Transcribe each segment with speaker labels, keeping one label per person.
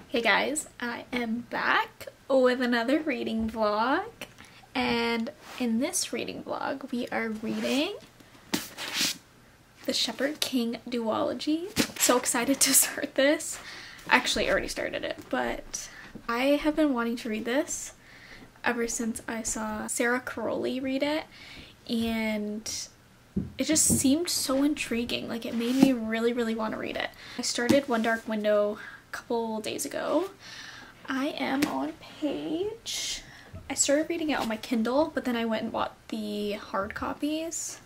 Speaker 1: Hey guys, I am back with another reading vlog, and in this reading vlog we are reading the Shepherd King duology. So excited to start this. Actually, I already started it, but I have been wanting to read this ever since I saw Sarah Caroli read it, and it just seemed so intriguing. Like, it made me really want to read it. I started One Dark Window a couple days ago. I am on page... I started reading it on my Kindle, but then I went and bought the hard copies.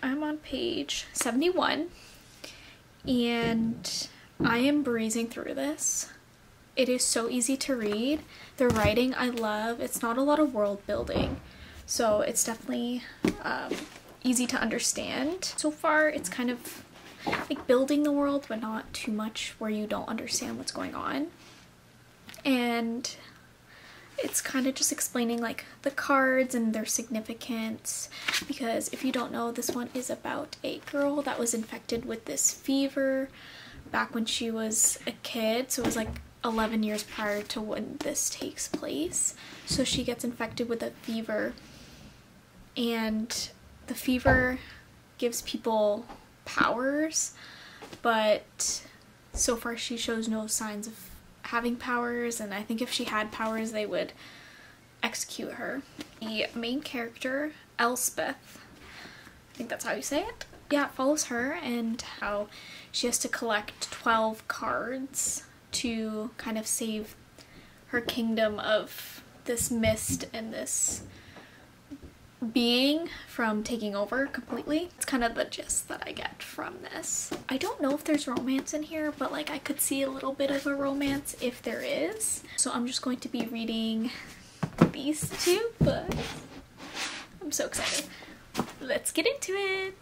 Speaker 1: I'm on page 71, and I am breezing through this. It is so easy to read. The writing I love. It's not a lot of world building, so it's definitely easy to understand. So far, it's kind of like building the world, but not too much where you don't understand what's going on. And it's kind of just explaining like the cards and their significance, because if you don't know, this one is about a girl that was infected with this fever back when she was a kid. So it was like 11 years prior to when this takes place. So she gets infected with a fever, and the fever gives people powers, but so far she shows no signs of having powers, and I think if she had powers they would execute her. The main character, Elspeth, I think that's how you say it, yeah, it follows her and how she has to collect 12 cards to kind of save her kingdom of this mist and this being from taking over completely. It's kind of the gist that I get from this. I don't know if there's romance in here, but like I could see a little bit of a romance if there is. So I'm just going to be reading these two books. I'm so excited. Let's get into it.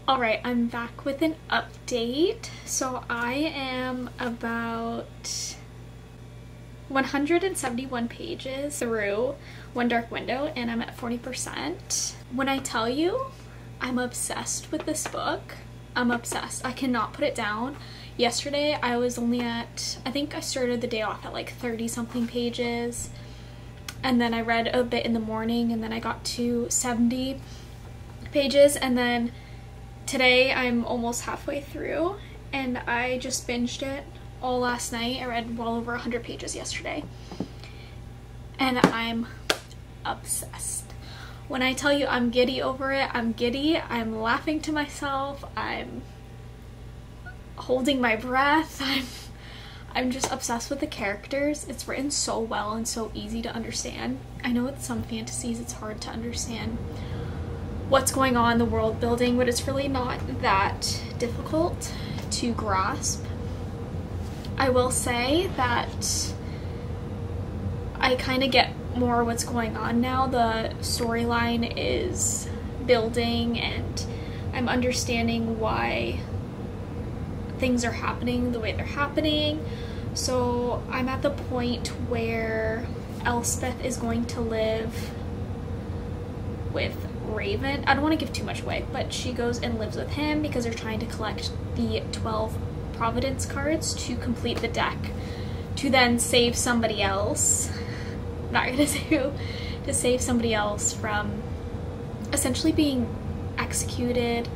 Speaker 1: Alright, I'm back with an update. So I am about 171 pages through One Dark Window, and I'm at 40%. When I tell you I'm obsessed with this book, I'm obsessed. I cannot put it down. Yesterday I was only at, I think I started the day off at like 30 something pages, and then I read a bit in the morning, and then I got to 70, pages, and then today I'm almost halfway through, and I just binged it all last night. I read well over 100 pages yesterday, and I'm obsessed. When I tell you I'm giddy over it, I'm giddy. I'm laughing to myself. I'm holding my breath. I'm just obsessed with the characters. It's written so well and so easy to understand. I know with some fantasies it's hard to understand what's going on, the world building, but it's really not that difficult to grasp. I will say that I kind of get more what's going on now. The storyline is building and I'm understanding why things are happening the way they're happening. So I'm at the point where Elspeth is going to live with Raven. I don't want to give too much away, but she goes and lives with him because they're trying to collect the 12 Providence cards to complete the deck to then save somebody else. Not gonna say who, to save somebody else from essentially being executed,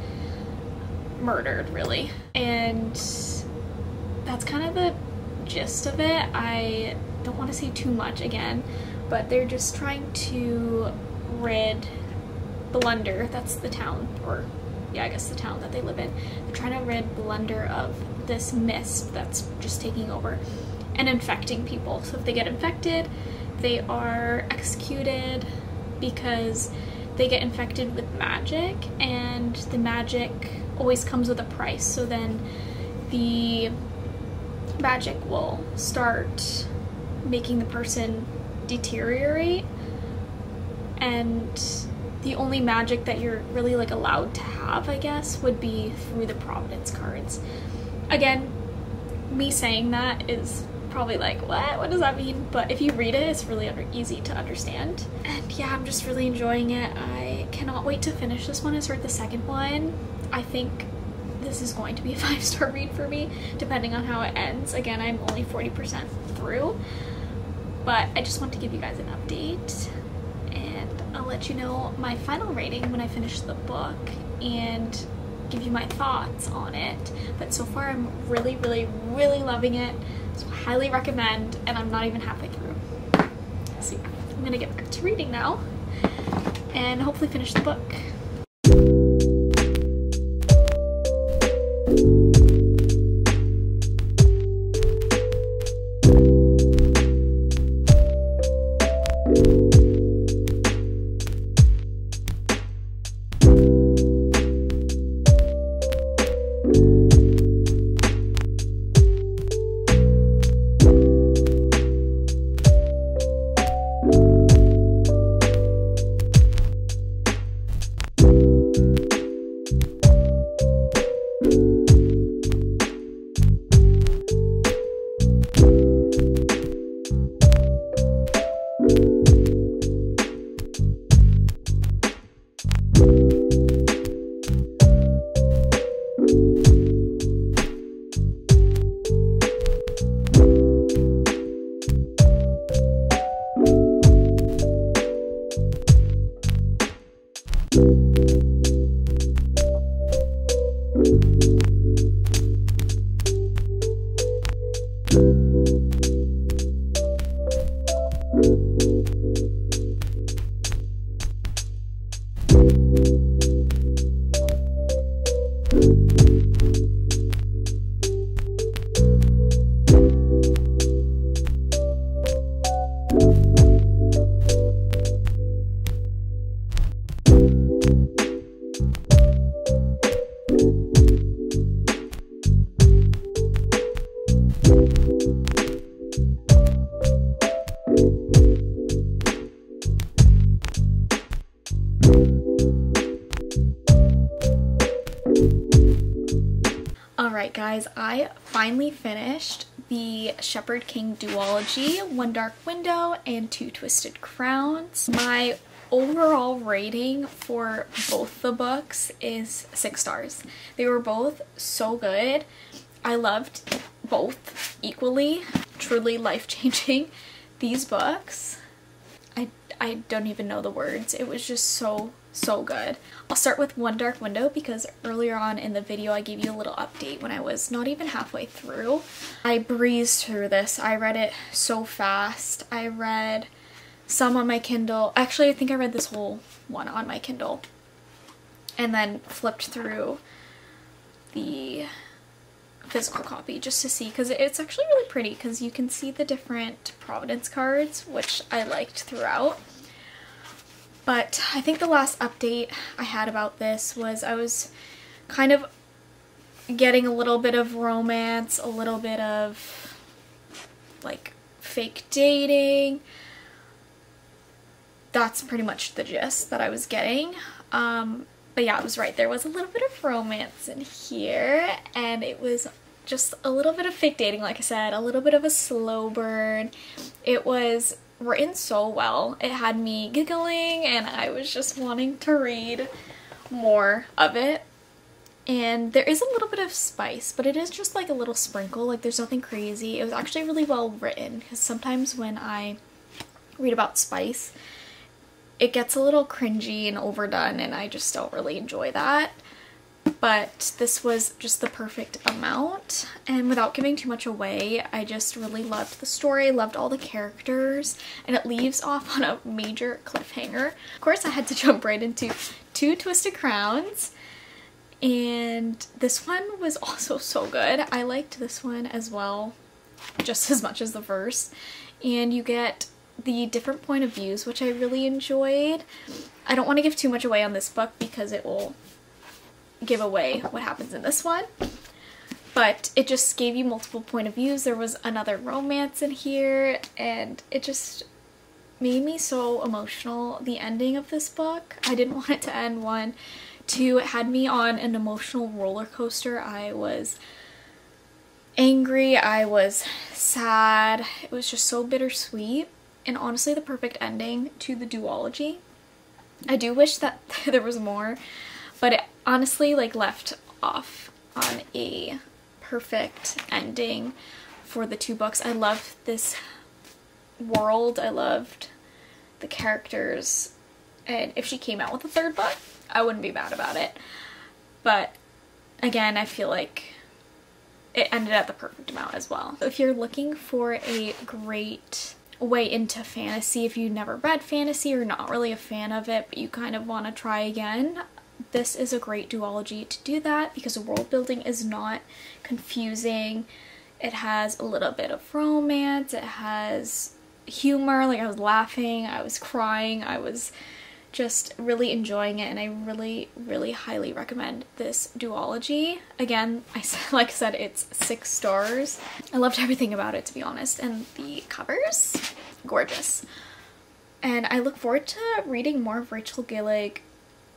Speaker 1: murdered really. And that's kind of the gist of it. I don't want to say too much again, but they're just trying to rid Blunder, that's the town, or yeah, I guess the town that they live in. They're trying to rid Blunder of this mist that's just taking over and infecting people. So if they get infected, they are executed because they get infected with magic, and the magic always comes with a price. So then the magic will start making the person deteriorate, and the only magic that you're really like allowed to have, I guess, would be through the Providence cards. Again, me saying that is probably like, what does that mean? But if you read it, it's really easy to understand. And yeah, I'm just really enjoying it. I cannot wait to finish this one and start the second one. I think this is going to be a 5-star read for me, depending on how it ends. Again, I'm only 40% through, but I just want to give you guys an update, and I'll let you know my final rating when I finish the book and give you my thoughts on it. But so far I'm really loving it, so I highly recommend, and I'm not even halfway through. So yeah, I'm gonna get back to reading now and hopefully finish the book. Alright guys, I finally finished the Shepherd King duology, One Dark Window and Two Twisted Crowns. My overall rating for both the books is 6 stars. They were both so good. I loved both equally. Truly life-changing. These books, I don't even know the words. It was just so good. I'll start with One Dark Window because earlier on in the video I gave you a little update when I was not even halfway through. I breezed through this. I read it so fast. I read some on my Kindle. Actually, I think I read this whole one on my Kindle and then flipped through the physical copy just to see, because it's actually really pretty because you can see the different Providence cards, which I liked throughout. But I think the last update I had about this was I was kind of getting a little bit of romance, a little bit of like fake dating. That's pretty much the gist that I was getting. But yeah, I was right. There was a little bit of romance in here, and it was just a little bit of fake dating, like I said, a little bit of a slow burn. It was written so well. It had me giggling, and I was just wanting to read more of it. And there is a little bit of spice, but it is just like a little sprinkle. Like, there's nothing crazy. It was actually really well written, because sometimes when I read about spice, it gets a little cringy and overdone, and I just don't really enjoy that. But this was just the perfect amount, and without giving too much away, I just really loved the story, loved all the characters, and it leaves off on a major cliffhanger. Of course, I had to jump right into Two Twisted Crowns, and this one was also so good. I liked this one as well, just as much as the first, and you get the different point of views, which I really enjoyed. I don't want to give too much away on this book because it will give away what happens in this one, but it just gave you multiple point of views. There was another romance in here, and it just made me so emotional. The ending of this book, I didn't want it to end. 1, 2, it had me on an emotional roller coaster. I was angry, I was sad, it was just so bittersweet, and honestly the perfect ending to the duology. I do wish that there was more, but it honestly like left off on a perfect ending for the 2 books. I loved this world, I loved the characters, and if she came out with a 3rd book, I wouldn't be mad about it. But again, I feel like it ended at the perfect amount as well. If you're looking for a great way into fantasy, if you've never read fantasy or not really a fan of it, but you kind of want to try again, this is a great duology to do that, because the world building is not confusing. It has a little bit of romance, it has humor, like I was laughing, I was crying, I was just really enjoying it, and I really highly recommend this duology. Again, like I said, it's 6 stars. I loved everything about it, to be honest, and the covers, gorgeous. And I look forward to reading more of Rachel Gillig,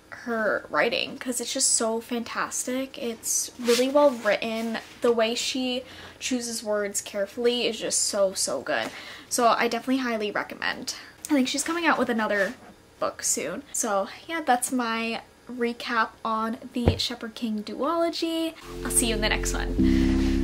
Speaker 1: her writing, because it's just so fantastic. It's really well written. The way she chooses words carefully is just so good. So I definitely highly recommend. I think she's coming out with another book soon. So yeah, that's my recap on the Shepherd King duology. I'll see you in the next one.